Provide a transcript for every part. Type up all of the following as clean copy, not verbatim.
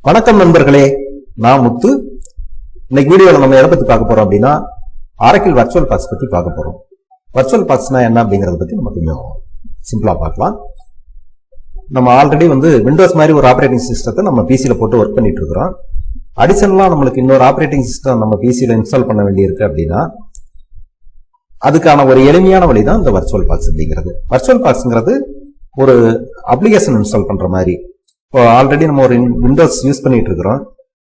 வணக்கம் நண்பர்களே, நான் முத்து. இன்னைக்கு வீடியோவில் நம்ம எதை பத்தி பார்க்க போறோம் அப்படின்னா ஆரக்கிள் வர்ச்சுவல் பாக்ஸ் பத்தி பார்க்க போறோம். வர்ச்சுவல் பாக்ஸ்னா என்ன அப்படிங்கறத பத்தி நம்ம கொஞ்சம் சிம்பிளா பார்க்கலாம். நம்ம ஆல்ரெடி விண்டோஸ் மாதிரி ஒரு ஆப்ரேட்டிங் சிஸ்டத்தை நம்ம பிசியில போட்டு ஒர்க் பண்ணிட்டு இருக்கிறோம். அடிஷனலா நம்மளுக்கு இன்னொரு ஆப்ரேட்டிங் சிஸ்டம் நம்ம பிசியில இன்ஸ்டால் பண்ண வேண்டியிருக்கு அப்படின்னா அதுக்கான ஒரு எளிமையான வழி தான் இந்த வர்ச்சுவல் பாக்ஸ் அப்படிங்கிறது. வர்ச்சுவல் பாக்ஸ்ங்கிறது ஒரு அப்ளிகேஷன் இன்ஸ்டால் பண்ற மாதிரி. இப்போ ஆல்ரெடி நம்ம ஒரு விண்டோஸ் யூஸ் பண்ணிட்டு இருக்கிறோம்.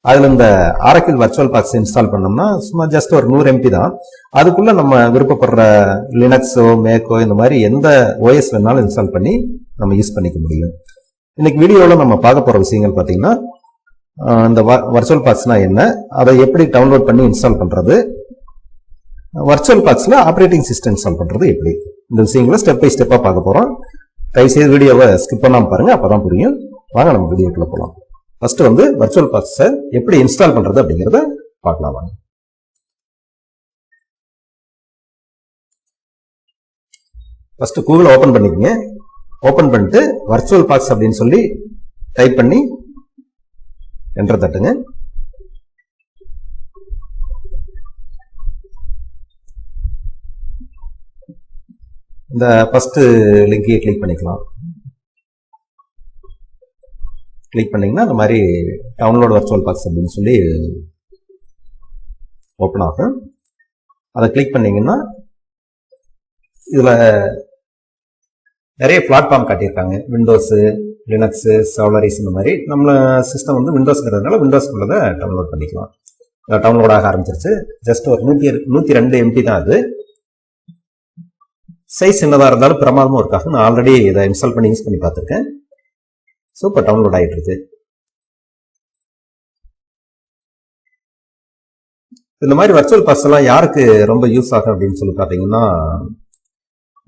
அதுல இந்த ஆரக்கிள் வர்ச்சுவல் பாக்ஸ் இன்ஸ்டால் பண்ணோம்னா சும்மா ஜஸ்ட் ஒரு 100 MB தான். அதுக்குள்ள நம்ம விருப்பப்படுற லினக்ஸோ மேக்கோ இந்த மாதிரி எந்த OS வேணாலும் இன்ஸ்டால் பண்ணி நம்ம யூஸ் பண்ணிக்க முடியும். இன்னைக்கு வீடியோவில் நம்ம பார்க்க போற விஷயங்கள் பார்த்தீங்கன்னா இந்த வர்ச்சுவல் பாக்ஸ்னா என்ன, அதை எப்படி டவுன்லோட் பண்ணி இன்ஸ்டால் பண்றது, வர்ச்சுவல் பாக்ஸ்ல ஆப்ரேட்டிங் சிஸ்டம் இன்ஸ்டால் பண்றது எப்படி, இந்த விஷயங்களை ஸ்டெப் பை ஸ்டெப்பா பார்க்க போறோம். தயவுசெய்து வீடியோவை ஸ்கிப் பண்ணாம பாருங்க, அப்பதான் புரியும். வாங்க நம்ம வீடியோக்குள்ள போலாம். ஃபர்ஸ்ட் வர்ச்சுவல் பாக்ஸை எப்படி இன்ஸ்டால் பண்றது அப்படிங்கறத பார்க்கலாம் வாங்க. ஃபர்ஸ்ட் கூகுள் ஓபன் பண்ணிக்கங்க. ஓபன் பண்ணிட்டு வர்ச்சுவல் பாக்ஸ் அப்படின்னு சொல்லி டைப் பண்ணி என்டர் தட்டுங்க. இந்த ஃபர்ஸ்ட் லிங்கை கிளிக் பண்ணிக்கலாம். கிளிக் பண்ணீங்கன்னா இந்த மாதிரி டவுன்லோட் வர்ச்சுவல் பாக்ஸ் அப்படின்னு சொல்லி ஓப்பன் ஆகும். அதை கிளிக் பண்ணீங்கன்னா இதுல நிறைய பிளாட்ஃபார்ம் காட்டியிருக்காங்க. விண்டோஸு, லினக்ஸு, சோலாரிஸ் இந்த மாதிரி. நம்ம சிஸ்டம் விண்டோஸ்ங்கிறதுனால விண்டோஸ்குள்ளதை டவுன்லோட் பண்ணிக்கலாம். டவுன்லோட் ஆக ஆரம்பிச்சிருச்சு. ஜஸ்ட் ஒரு 102 MB தான் அது. சைஸ் சின்னதாக இருந்தாலும் பிரமாதமும் இருக்காது. நான் ஆல்ரெடி இதை இன்ஸ்டால் பண்ணி யூஸ் பண்ணி பார்த்துருக்கேன். சூப்பர் டவுன்லோட் ஆகிட்டு இருக்கு. இந்த மாதிரி வர்ச்சுவல் பாக்ஸ் எல்லாம் யாருக்கு ரொம்ப யூஸ் ஆகும் அப்படின்னு சொல்லி பார்த்தீங்கன்னா,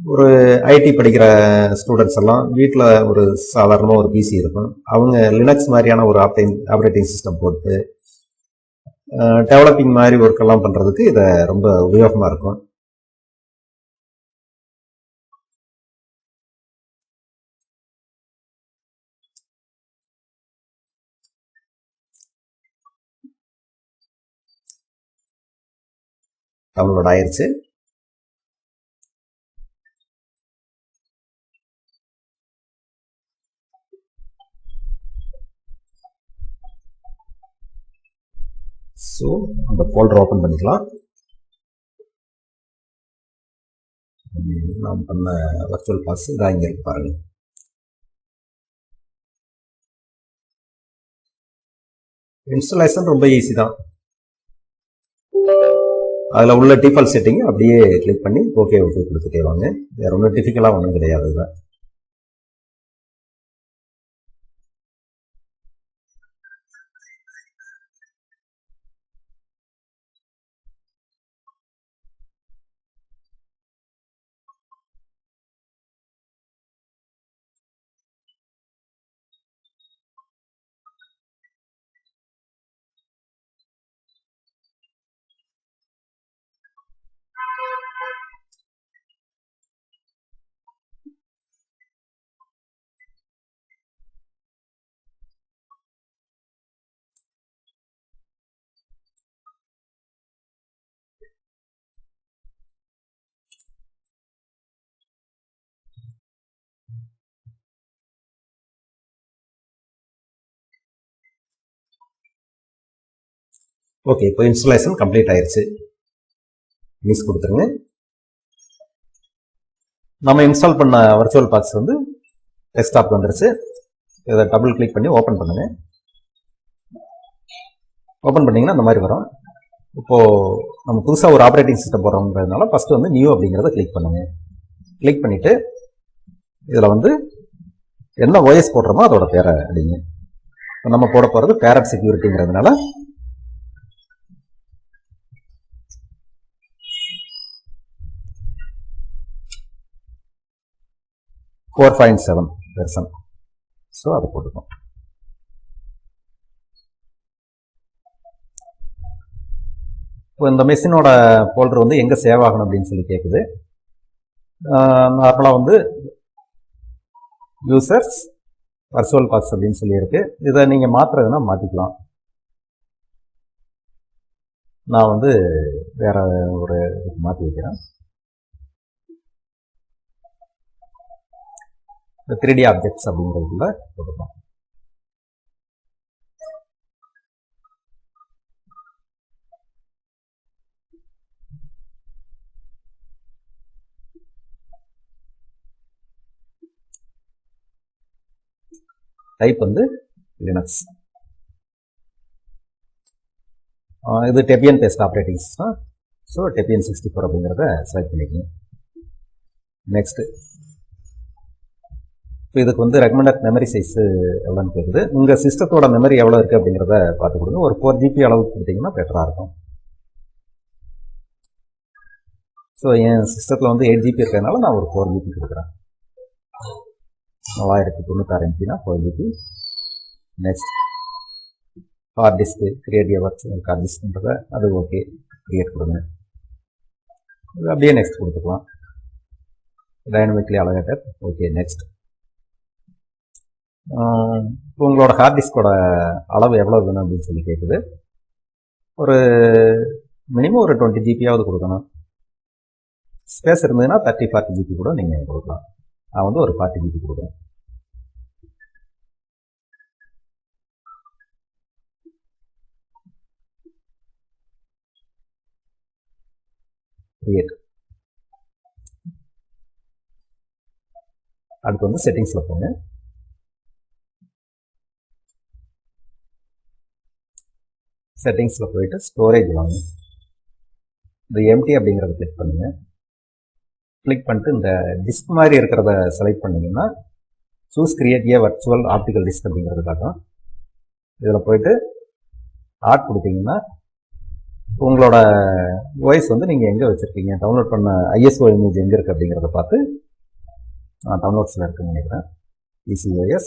ஒரு ஐடி படிக்கிற ஸ்டூடெண்ட்ஸ் எல்லாம் வீட்டில் ஒரு சாதாரணமாக ஒரு பிசி இருக்கும். அவங்க லினக்ஸ் மாதிரியான ஒரு ஆப்ரேட்டிங் சிஸ்டம் போட்டு டெவலப்பிங் மாதிரி ஒர்க் எல்லாம் பண்றதுக்கு இதை ரொம்ப உபயோகமா இருக்கும். டவுன்லோட் ஆயிருச்சு. ஸோ அந்த ஃபோல்டர் ஓப்பன் பண்ணிக்கலாம். நாம் பண்ண வர்ச்சுவல் பாக்ஸ் இதான் இங்கே இருக்கு பாருங்க. இன்ஸ்டாலேஷன் ரொம்ப ஈஸி தான். அதில் உள்ள டிஃபால்ட் செட்டிங் அப்படியே கிளிக் பண்ணி ஓகே கொடுத்துட்டே வாங்க. வேற ஒன்றும் டிஃபிகல்ட்டாக ஒன்றும் கிடையாது. இதுதான் ஓகே. இப்போ இன்ஸ்டாலேஷன் கம்ப்ளீட் ஆயிருச்சு. மிஸ் கொடுத்துருங்க. நம்ம இன்ஸ்டால் பண்ண வர்ச்சுவல் பாக்ஸ் டெஸ்க்டாப் வந்துருச்சு. இதை டபுள் கிளிக் பண்ணி ஓப்பன் பண்ணுங்க. ஓப்பன் பண்ணீங்கன்னா அந்த மாதிரி வரும். இப்போ நம்ம புதுசாக ஒரு ஆப்ரேட்டிங் சிஸ்டம் போடுறோங்கிறதுனால ஃபர்ஸ்ட் நியூ அப்படிங்கிறத கிளிக் பண்ணுங்க. கிளிக் பண்ணிட்டு இதில் என்ன OS போடுறோமோ அதோட பேரை அடிங்க. நம்ம போட போகிறது Parrot செக்யூரிட்டிங்கிறதுனால .4.7 வெர்ஷன். ஸோ அதை போட்டுக்கோம். இப்போ இந்த மெஷினோட ஃபோல்டர் எங்கே சேவ் ஆகணும் அப்படின்னு சொல்லி கேட்குது. நார்மலாக யூசர்ஸ் VirtualBox அப்படின்னு சொல்லியிருக்கு. இதை நீங்கள் மாற்றுறதுன்னா மாற்றிக்கலாம். நான் வந்து வேற ஒரு மாற்றி வைக்கிறேன். இந்த 3D ஆப்ஜெக்ட்ஸ் அப்படிங்கிறதுக்குள்ள கொடுக்கலாம். டைப் வந்து லினக்ஸ். இது Debian based operating system. So Debian 64 அப்படிங்கிறத செலக்ட் பண்ணிக்கணும். நெக்ஸ்ட், இப்போ இதுக்கு வந்து ரெக்கமெண்டட் மெமரி சைஸ் எவ்வளோன்னு கேட்குது. உங்கள் சிஸ்டத்தோட மெமரி எவ்வளோ இருக்குது அப்படிங்கிறத பார்த்து கொடுங்க. ஒரு 4 GB அளவுக்கு கொடுத்தீங்கன்னா பெட்டராக இருக்கும். ஸோ என் சிஸ்டத்தில் வந்து 8 GB இருக்கிறதுனால நான் ஒரு 4 GB கொடுக்குறேன். 4096 MBனா 4 GB. Next, hard disk create hard டிஸ்க்ன்றத அது ஓகே கிரியேட் கொடுங்க. அப்படியே நெக்ஸ்ட் கொடுத்துக்கலாம். Dynamically allocated okay. நெக்ஸ்ட், உங்களோட ஹார்ட் டிஸ்கோட அளவு எவ்வளோ வேணும் அப்படின்னு சொல்லி கேட்குது. ஒரு மினிமம் ஒரு 20 GB கொடுக்கணும். ஸ்பேஸ் இருந்ததுன்னா 30-40 GB கூட நீங்கள் கொடுக்கலாம். நான் வந்து ஒரு 40 GB கொடுக்குறேன். கிரியேட். அடுத்து வந்து செட்டிங்ஸில் போங்க. செட்டிங்ஸில் போயிட்டு ஸ்டோரேஜ் வாங்க. இந்த எம்டி அப்படிங்கிறத கிளிக் பண்ணுங்க. கிளிக் பண்ணிட்டு இந்த டிஸ்க் மாதிரி இருக்கிறத செலக்ட் பண்ணிங்கன்னா சூஸ் கிரியேட் ஏ வர்ச்சுவல் ஆப்டிக்கல் டிஸ்க் அப்படிங்கிறது காட்டும். இதில் போயிட்டு ஆட் கொடுத்தீங்கன்னா உங்களோட வாய்ஸ் வந்து நீங்கள் எங்கே வச்சுருக்கீங்க, டவுன்லோட் பண்ண ஐஎஸ்ஓ இமேஜ் எங்கே இருக்குது அப்படிங்கிறத பார்த்து டவுன்லோட்ஸில் இருக்குன்னு நினைக்கிறேன். ECOS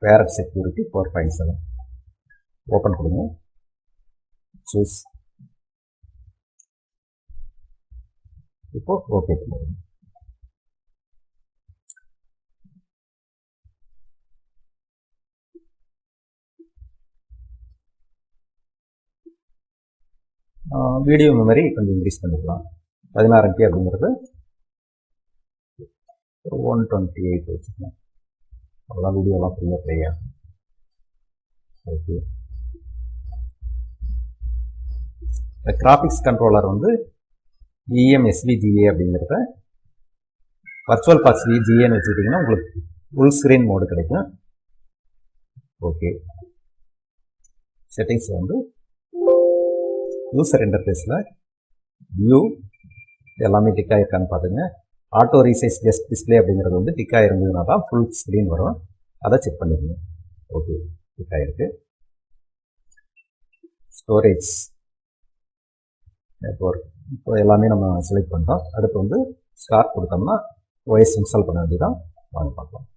Parrot செக்யூரிட்டி 4.7 ஓப்பன் கொடுங்க. சூஸ். இப்போ ஓகே பண்ணுங்க. வீடியோ மெமரி கொஞ்சம் இன்க்ரீஸ் பண்ணிக்கலாம். 16 MB அப்படிங்கிறது 128 வச்சுக்கலாம். அவ்வளோ வீடியோலாம் ஃப்ரீயாக ப்ளே ஆகும். ஓகே. இந்த கிராஃபிக்ஸ் கண்ட்ரோலர் வந்து EMSVGA அப்படிங்கிறத VirtualBox VGAன்னு வச்சுக்கிட்டிங்கன்னா உங்களுக்கு ஃபுல் ஸ்க்ரீன் மோடு கிடைக்கும். ஓகே. செட்டிங்ஸ் வந்து யூசர் இன்டர்ஃபேஸில் வியூ எல்லாமே டிக்காக இருக்கான்னு பார்த்துங்க. ஆட்டோ ரீசைஸ் கெஸ்ட் டிஸ்பிளே அப்படிங்கிறது வந்து டிக்காக இருந்ததுனா தான் ஃபுல் ஸ்க்ரீன் வரும். அதை செக் பண்ணிக்கோங்க. ஓகே, டிக்காக இருக்குது. ஸ்டோரேஜ் நெட்வொர்க் இப்போ எல்லாமே நம்ம செலக்ட் பண்ணுறோம். அடுத்து வந்து ஸ்டார்ட் கொடுத்தோம்னா OS இன்ஸ்டால் பண்ண வேண்டியதான். வாங்க பார்க்கலாம்.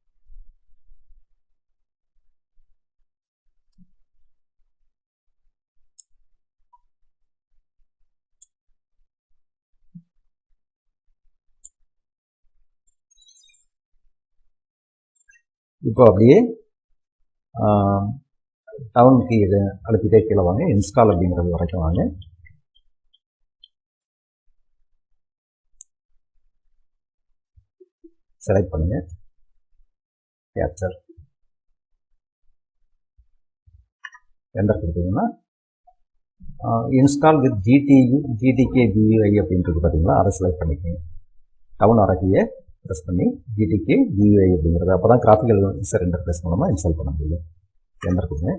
இப்போ அப்படியே டவுனுக்கு இது அழுத்திட்டே கீழே வாங்க. இன்ஸ்டால் அப்படிங்கிறது வரைக்கும் வாங்க. செலக்ட் பண்ணுங்க. கேப்சர் என்டர் கொடுத்தீங்கன்னா இன்ஸ்டால் வித் GTK GUI அப்படின்றது பார்த்தீங்களா, அதை செலக்ட் பண்ணிக்கோங்க. டவுன் அரக்கியை ப்ரெஸ் பண்ணி GTK GUI அப்படிங்கிறது அப்போ தான் கிராஃபிக்கல் யூசர் இன்டர்ஃபேஸ் மூலமாக இன்ஸ்டால் பண்ண முடியும். என்டர் கொடுங்க.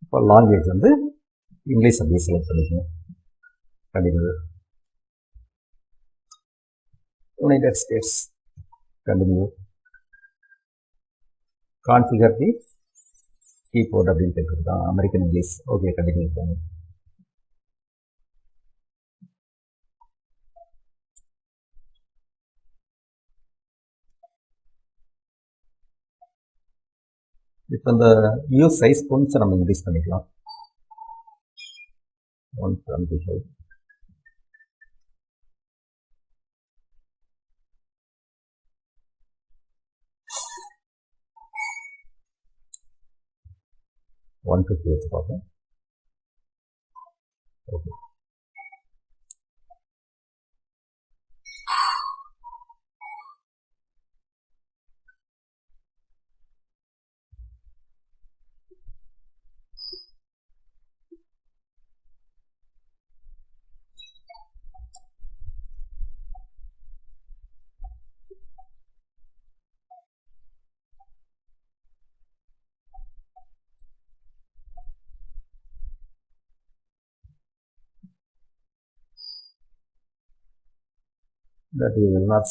இப்போ லாங்குவேஜ் வந்து இங்கிலீஷ் அப்படியே செலக்ட் பண்ணிக்கணும். Continue. United States continue. Configure the keyboard அப்படின்னு கேட்டுருக்கான். அமெரிக்கன் இங்கிலீஷ் ஓகே கண்டினியூ பண்ணுங்க. இப்போ இந்த வியூ சைஸ் கொஞ்சம் நம்ம இன்க்ரீஸ் பண்ணிக்கலாம். 125. One to two பார்ப்போம். Okay. That you will not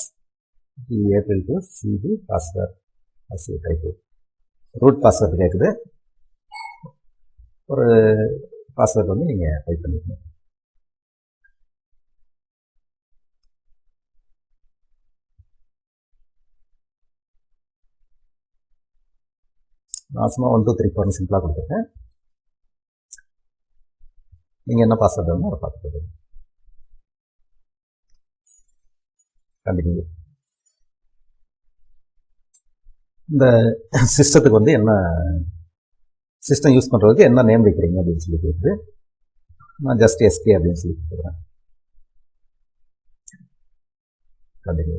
be able to see the password as you type it. Root password கேட்குது. ஒரு பாஸ்வேர்ட் வந்து நீங்கள் டைப் பண்ணிக்கணும். நான் சும்மா 1 2 3 4 சிம்பிளாக கொடுத்துருக்கேன். நீங்கள் என்ன பாஸ்வேர்டு வேணுமோ அதை பார்த்துக்கோங்க. கண்டினியூ. இந்த சிஸ்டத்துக்கு வந்து என்ன சிஸ்டம் யூஸ் பண்ணுறதுக்கு என்ன நேம் வைக்கிறீங்க அப்படின்னு சொல்லி கேட்குது. நான் ஜஸ்ட் எஸ்கே அப்படின்னு சொல்லி கொடுக்குறேன். Continue.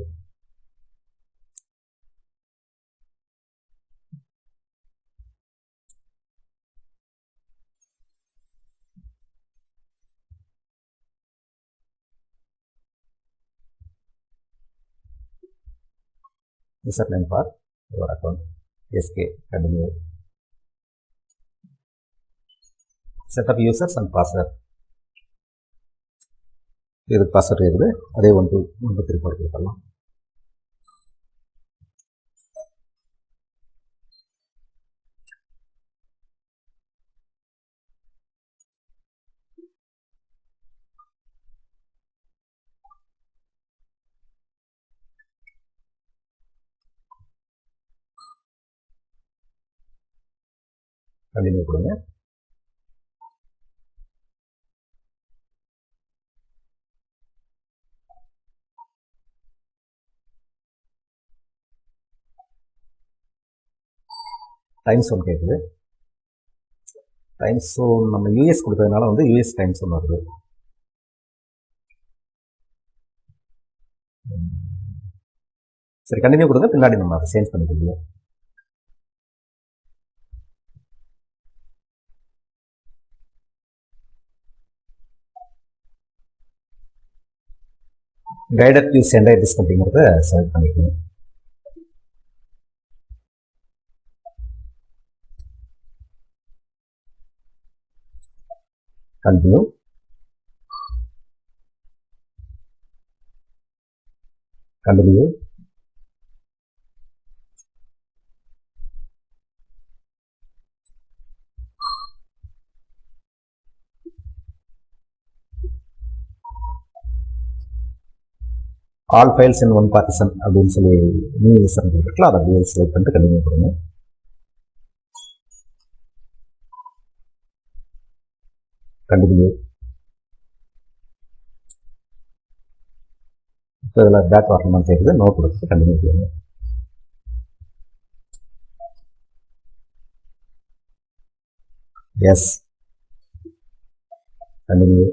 username for your account SK. Continue. Set up users and password. இது பாஸ்வேர்ட் இருக்குது. அதே 1 2 3 4 கொடுக்கலாம். கண்டினியூ கொடுங்க. டைம் ஜோன் கேட்குது. டைம் ஜோன் நம்ம யூஎஸ் கொடுத்ததுனால வந்து யூஎஸ் டைம் ஜோன் வருது. சரி, கண்டினியூ கொடுங்க. பின்னாடி நம்ம அதை சேஞ்ச் பண்ணிக்க முடியும். கைடட் யூஸ் என்டையர் டிஸ்க் அப்படிங்கிறத செலக்ட் பண்ணிக்கணும். Continue. Continue. All files in one partition அப்படின்னு சொல்லி நியூ யூசர் இருக்குல்ல, அதை அப்படியே செலக்ட் பண்ணிட்டு கண்டினியூ கொடுங்க. கண்டினியூ. இப்போ இதில் பேக் வரணும்னு கேட்குது. நோ கொடுத்து கண்டினியூ பண்ணுங்க. எஸ். கண்டினியூ.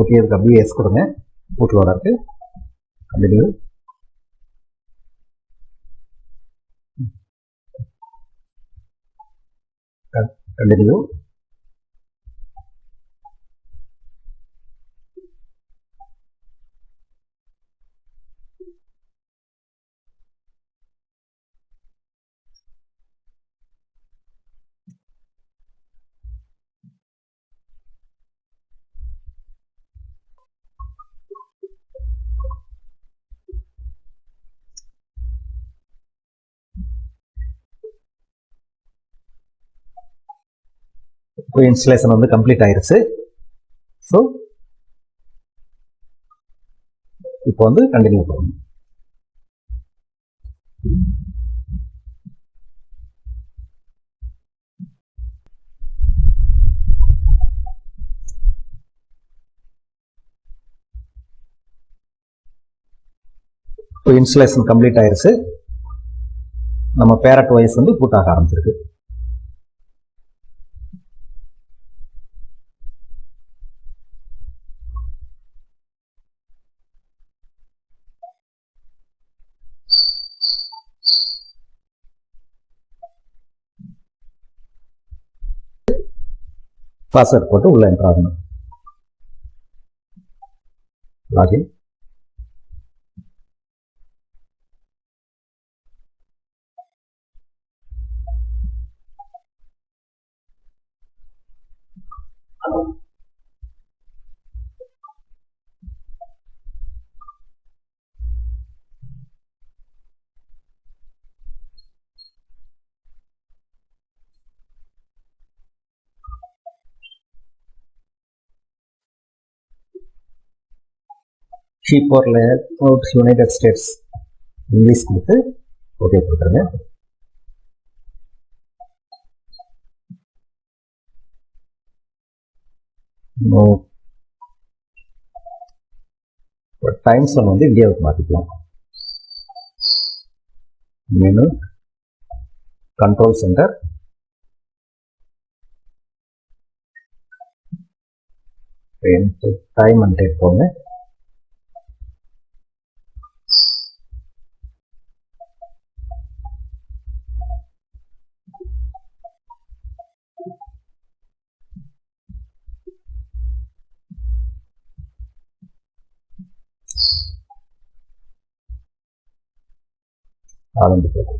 ஓகே, இதுக்கு அப்படியே எஸ் கொடுங்க. பூட்லோட இருக்கு. கண்டினியூ. கண்டினியூ. இன்ஸ்டலேஷன் வந்து கம்ப்ளீட் ஆயிருச்சு. ஸோ இப்போ வந்து கண்டினியூ பண்ணணும். இப்போ இன்ஸ்டலேஷன் கம்ப்ளீட் ஆயிருச்சு. நம்ம பேரட் வாய்ஸ் வந்து பூட் ஆக ஆரம்பிச்சிருக்கு. பாஸ்வேர்ட் போட்டு உள்ள என்டர் ஆகணும். Login. Keyboard layout United states English கொடுத்து ஓகே கொடுத்துருங்க. டைம் ஜோன் வந்து இந்தியாவுக்கு மாற்றிக்கலாம். Menu control centre time and date போங்க. ஆரம்பிக்கும்.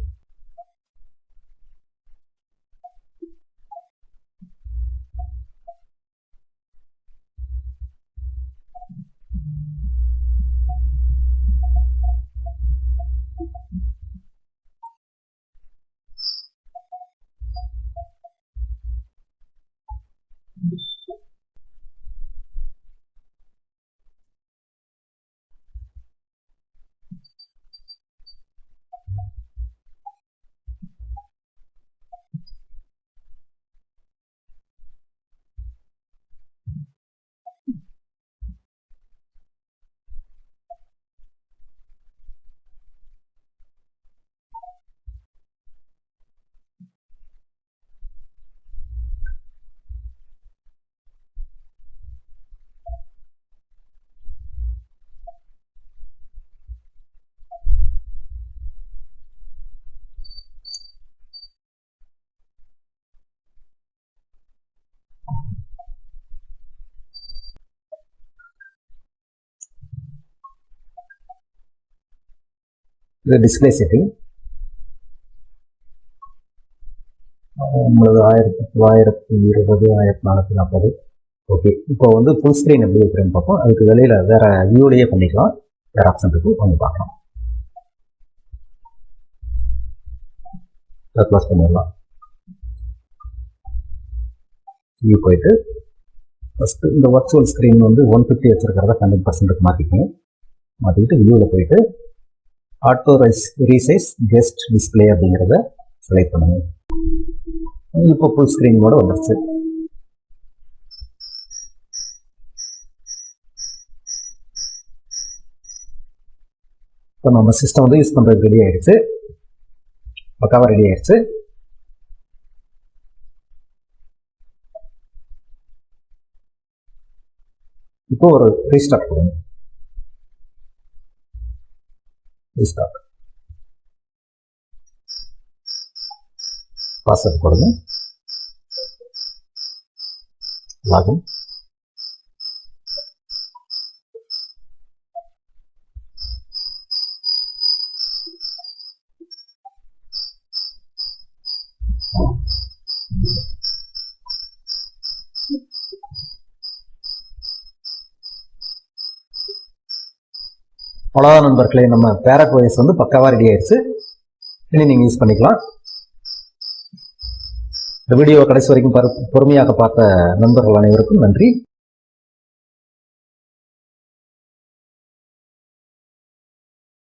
இது டிஸ்பிளே செட்டிங். நம்மளது 1020 1440. ஓகே, இப்போ வந்து ஃபுல் ஸ்க்ரீன் எப்படி வைக்கிறேன்னு பார்ப்போம். அதுக்கு வெளியில் வேற வியூலேயே பண்ணிக்கலாம். வேற ஆப்ஷன் இருக்கு, வந்து பார்க்கலாம். க்ளோஸ் பண்ணிடலாம். வியூ போயிட்டு ஃபர்ஸ்ட் இந்த வர்ச்சுவல் ஸ்க்ரீன் வந்து 150 வச்சிருக்கிறத 100% மாற்றிக்கணும். மாற்றிக்கிட்டு வியூவில் போயிட்டு ஆட்டோ ரீசைஸ் கெஸ்ட் டிஸ்பிளே அப்படிங்கிறத செலக்ட் பண்ணுங்க. இப்போ ஃபுல் ஸ்க்ரீனோட வந்துருச்சு. இப்போ நம்ம சிஸ்டம் வந்து யூஸ் பண்ணுறதுக்கு ரெடி ஆயிடுச்சு. பக்காவாக ரெடி ஆயிடுச்சு. இப்போ இப்போ ஒரு ரீஸ்டார்ட் கொடுங்க. ரீஸ்டார்ட். பாஸ்வேர்ட் கொடுங்க. லாகின். அவ்வளோதான் நண்பர்களே, நம்ம பேரட் OS வந்து பக்காவா ரெடி ஆயிடுச்சு. இனி நீங்க யூஸ் பண்ணிக்கலாம். இந்த வீடியோ கடைசி வரைக்கும் பொறுமையாக பார்த்த நண்பர்கள் அனைவருக்கும் நன்றி.